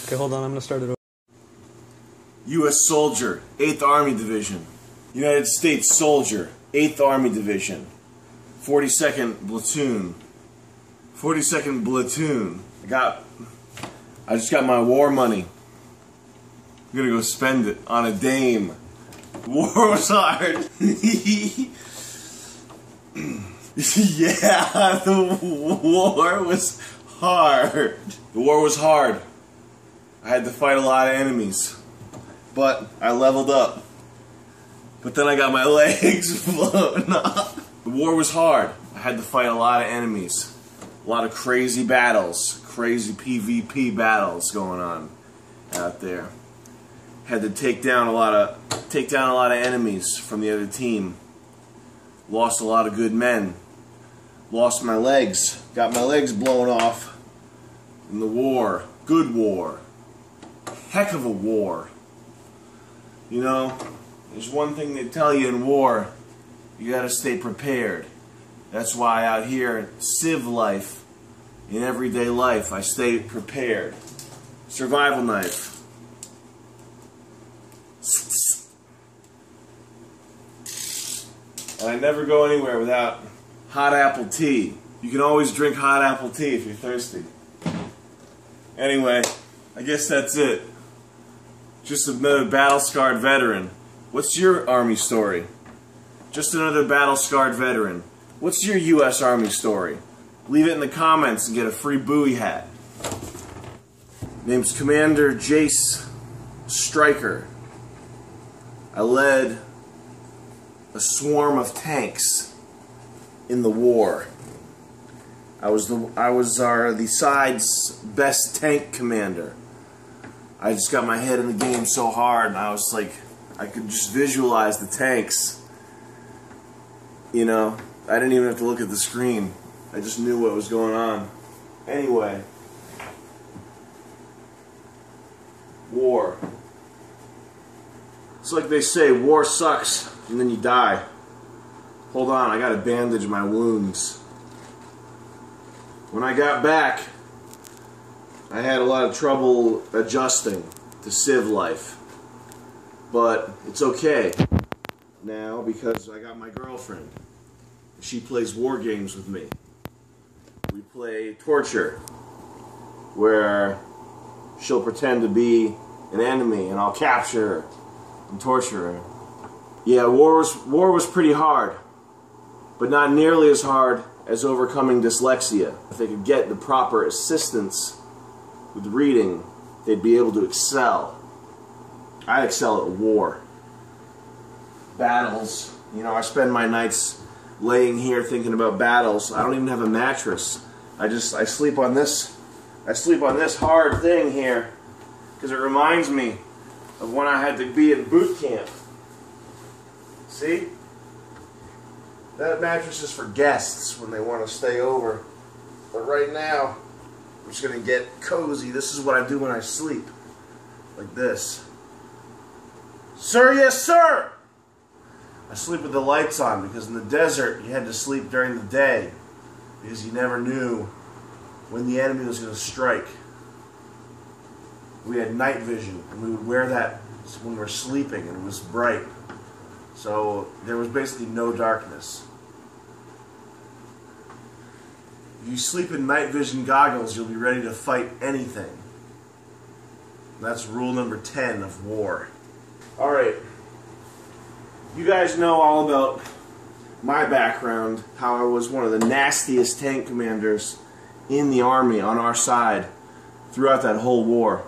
Okay, hold on, I'm gonna start it over. U.S. Soldier, 8th Army Division. United States Soldier, 8th Army Division. 42nd Platoon. 42nd Platoon. I just got my war money. I'm gonna go spend it on a dame. The war was hard. Yeah, the war was hard. The war was hard. I had to fight a lot of enemies. But I leveled up. But then I got my legs blown off. The war was hard. I had to fight a lot of enemies. A lot of crazy battles. Crazy PvP battles going on out there. Had to take down a lot of enemies from the other team. Lost a lot of good men. Lost my legs. Got my legs blown off in the war. Good war. Heck of a war. You know, there's one thing they tell you in war, you gotta stay prepared. That's why out here in civ life, in everyday life, I stay prepared. Survival knife. And I never go anywhere without hot apple tea. You can always drink hot apple tea if you're thirsty. Anyway, I guess that's it. Just another battle-scarred veteran. What's your Army story? Just another battle-scarred veteran. What's your U.S. Army story? Leave it in the comments and get a free Bowie hat. Name's Commander Jace Stryker. I led a swarm of tanks in the war. I was the side's best tank commander. I just got my head in the game so hard, and I was like, I could just visualize the tanks. You know, I didn't even have to look at the screen. I just knew what was going on. Anyway, war. It's like they say, war sucks, and then you die. Hold on, I gotta bandage my wounds. When I got back, I had a lot of trouble adjusting to civ life. But it's okay now because I got my girlfriend. She plays war games with me. We play torture, where she'll pretend to be an enemy and I'll capture her and torture her. Yeah, war was pretty hard, but not nearly as hard as overcoming dyslexia. If they could get the proper assistance with reading, they'd be able to excel. I excel at war. Battles. You know, I spend my nights laying here thinking about battles. I don't even have a mattress. I sleep on this. I sleep on this hard thing here because it reminds me of when I had to be in boot camp. See? That mattress is for guests when they want to stay over. But right now, I'm just going to get cozy. This is what I do when I sleep. Like this. Sir, yes sir! I sleep with the lights on because in the desert you had to sleep during the day because you never knew when the enemy was going to strike. We had night vision and we would wear that when we were sleeping and it was bright. So there was basically no darkness. If you sleep in night vision goggles, you'll be ready to fight anything. And that's rule number 10 of war. Alright, you guys know all about my background, how I was one of the nastiest tank commanders in the Army on our side throughout that whole war.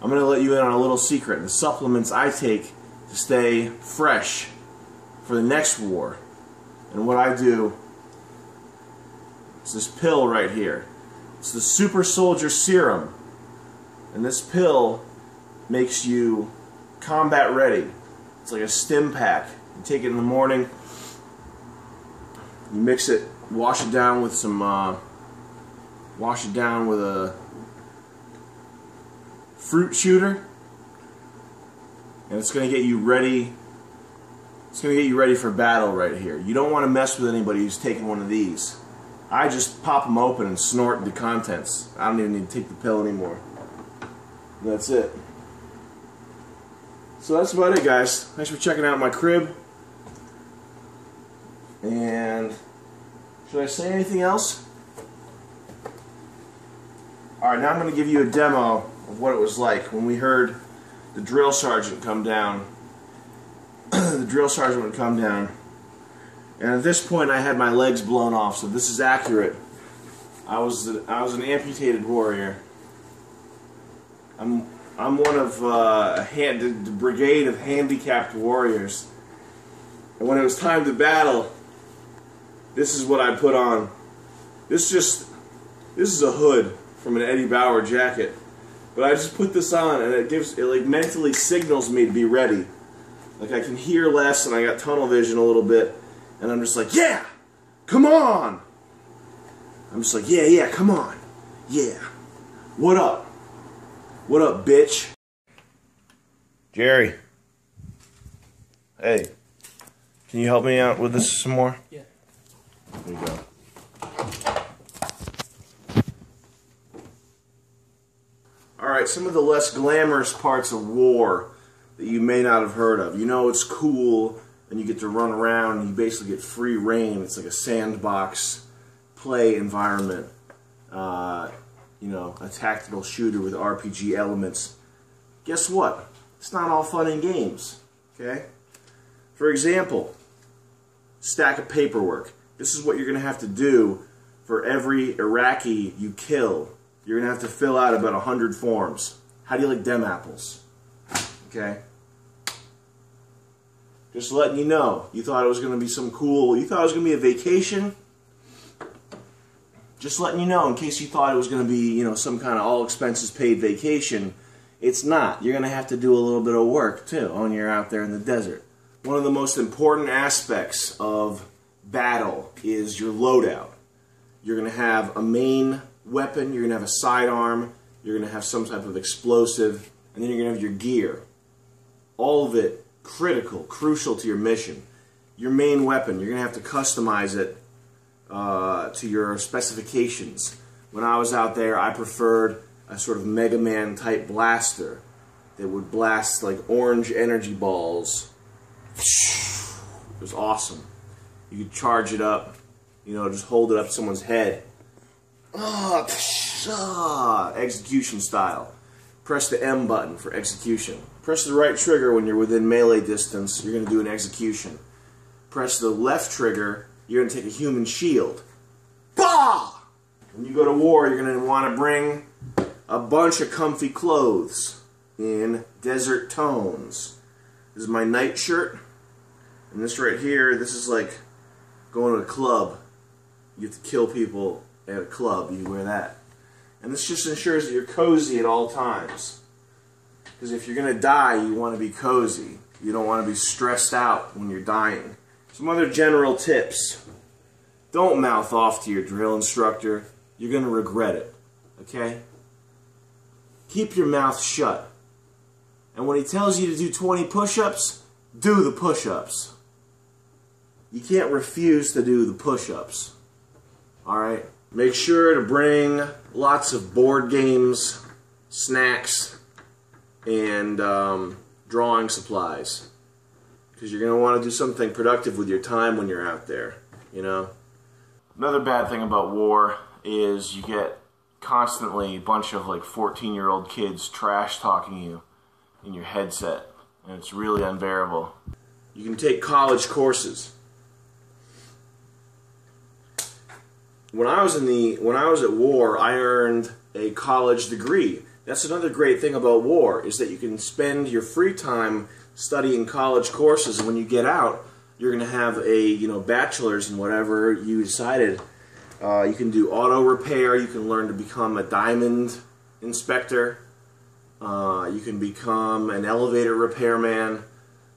I'm going to let you in on a little secret. The supplements I take to stay fresh for the next war. And what I do is this pill right here. It's the Super Soldier Serum. And this pill makes you combat ready. It's like a stim pack. You take it in the morning, you mix it, wash it down with some, wash it down with a fruit shooter, and it's going to get you ready. It's going to get you ready for battle right here. You don't want to mess with anybody who's taking one of these. I just pop them open and snort the contents. I don't even need to take the pill anymore. That's it. So that's about it, guys. Thanks for checking out my crib. And should I say anything else? Alright, now I'm going to give you a demo of what it was like when we heard the drill sergeant come down. The drill sergeant would come down. And at this point I had my legs blown off, so this is accurate. I was an amputated warrior. I'm one of the brigade of handicapped warriors. And when it was time to battle, this is what I put on. This is a hood from an Eddie Bauer jacket. But I just put this on and it like mentally signals me to be ready. Like I can hear less and I got tunnel vision a little bit. And I'm just like, yeah! Come on! I'm just like, yeah, come on. Yeah. What up? What up, bitch? Jerry. Hey. Can you help me out with this some more? Yeah. There you go. Alright, some of the less glamorous parts of war that you may not have heard of. You know it's cool and you get to run around and you basically get free reign. It's like a sandbox play environment. You know, a tactical shooter with RPG elements. Guess what? It's not all fun and games. Okay? For example, stack of paperwork. This is what you're going to have to do for every Iraqi you kill. You're going to have to fill out about 100 forms. How do you like them apples? Okay? Just letting you know. You thought it was going to be some cool... You thought it was going to be a vacation? Just letting you know, in case you thought it was going to be, you know, some kind of all-expenses-paid vacation. It's not. You're going to have to do a little bit of work, too, when you're out there in the desert. One of the most important aspects of battle is your loadout. You're going to have a main weapon, you're going to have a sidearm, you're going to have some type of explosive, and then you're going to have your gear. All of it critical, crucial to your mission. Your main weapon, you're going to have to customize it to your specifications. When I was out there, I preferred a sort of Mega Man type blaster that would blast like orange energy balls. It was awesome. You could charge it up, you know, just hold it up to someone's head. Execution style. Press the M button for execution. Press the right trigger when you're within melee distance, you're going to do an execution. Press the left trigger, you're going to take a human shield. Bah! When you go to war, you're going to want to bring a bunch of comfy clothes in desert tones. This is my night shirt. And this right here, this is like going to a club. You get to kill people at a club, you wear that. And this just ensures that you're cozy at all times. Because if you're going to die, you want to be cozy. You don't want to be stressed out when you're dying. Some other general tips. Don't mouth off to your drill instructor. You're going to regret it. Okay? Keep your mouth shut. And when he tells you to do 20 push-ups, do the push-ups. You can't refuse to do the push-ups. Alright? Make sure to bring lots of board games, snacks, and drawing supplies. Because you're going to want to do something productive with your time when you're out there, you know? Another bad thing about war is you get constantly a bunch of like 14-year-old kids trash-talking you in your headset. And it's really unbearable. You can take college courses. When I was at war, I earned a college degree. That's another great thing about war, is that you can spend your free time studying college courses, and when you get out, you're going to have a bachelor's in whatever you decided. You can do auto repair. You can learn to become a diamond inspector. You can become an elevator repairman.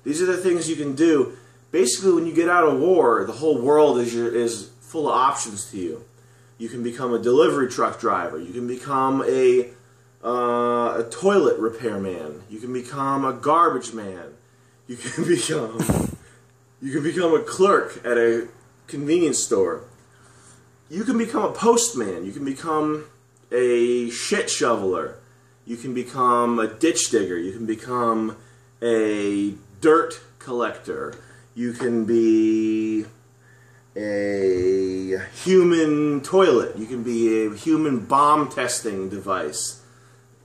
These are the things you can do. Basically, when you get out of war, the whole world is full of options to you. You can become a delivery truck driver. You can become a toilet repairman. You can become a garbage man. You can become a clerk at a convenience store. You can become a postman. You can become a shit shoveler. You can become a ditch digger. You can become a dirt collector. You can be a human toilet. You can be a human bomb testing device.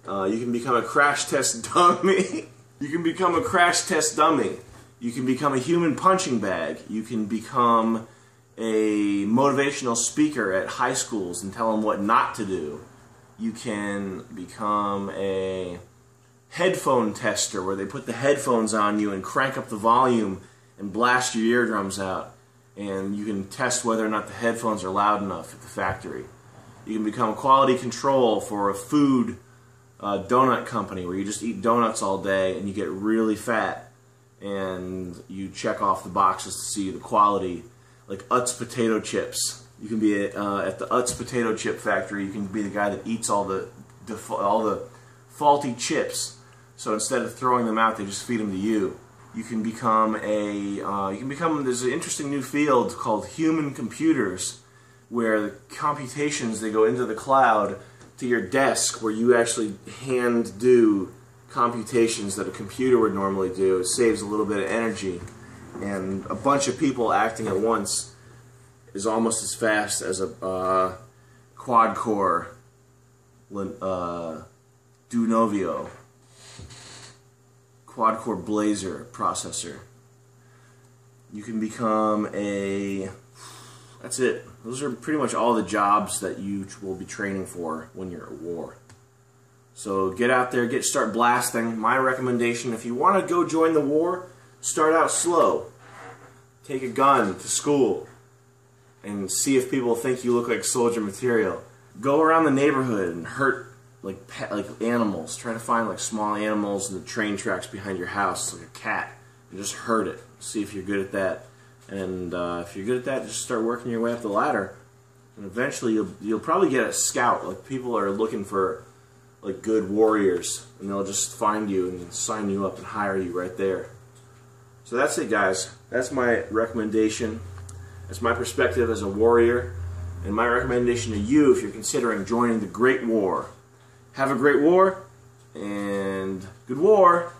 You can become a crash test dummy. You can become a crash test dummy. You can become a human punching bag. You can become a motivational speaker at high schools and tell them what not to do. You can become a headphone tester where they put the headphones on you and crank up the volume and blast your eardrums out. And you can test whether or not the headphones are loud enough at the factory. You can become quality control for a food donut company where you just eat donuts all day and you get really fat, and you check off the boxes to see the quality, like Utz potato chips. You can be at the Utz potato chip factory. You can be the guy that eats all the faulty chips. So instead of throwing them out, they just feed them to you. You can become there's an interesting new field called human computers, where the computations, they go into the cloud to your desk, where you actually hand do computations that a computer would normally do. It saves a little bit of energy, and a bunch of people acting at once is almost as fast as a quad-core Dunovio quad-core Blazer processor. You can become that's it. Those are pretty much all the jobs that you will be training for when you're at war. So get out there, start blasting. My recommendation, if you want to go join the war, start out slow. Take a gun to school and see if people think you look like soldier material. Go around the neighborhood and hurt like animals. Try to find like small animals in the train tracks behind your house, like a cat, and just hurt it. See if you're good at that. And if you're good at that, just start working your way up the ladder. And eventually you'll probably get a scout. Like, people are looking for like good warriors, and they'll just find you and sign you up and hire you right there. So that's it, guys. That's my recommendation. That's my perspective as a warrior, and my recommendation to you if you're considering joining the Great War. Have a great war, and good war.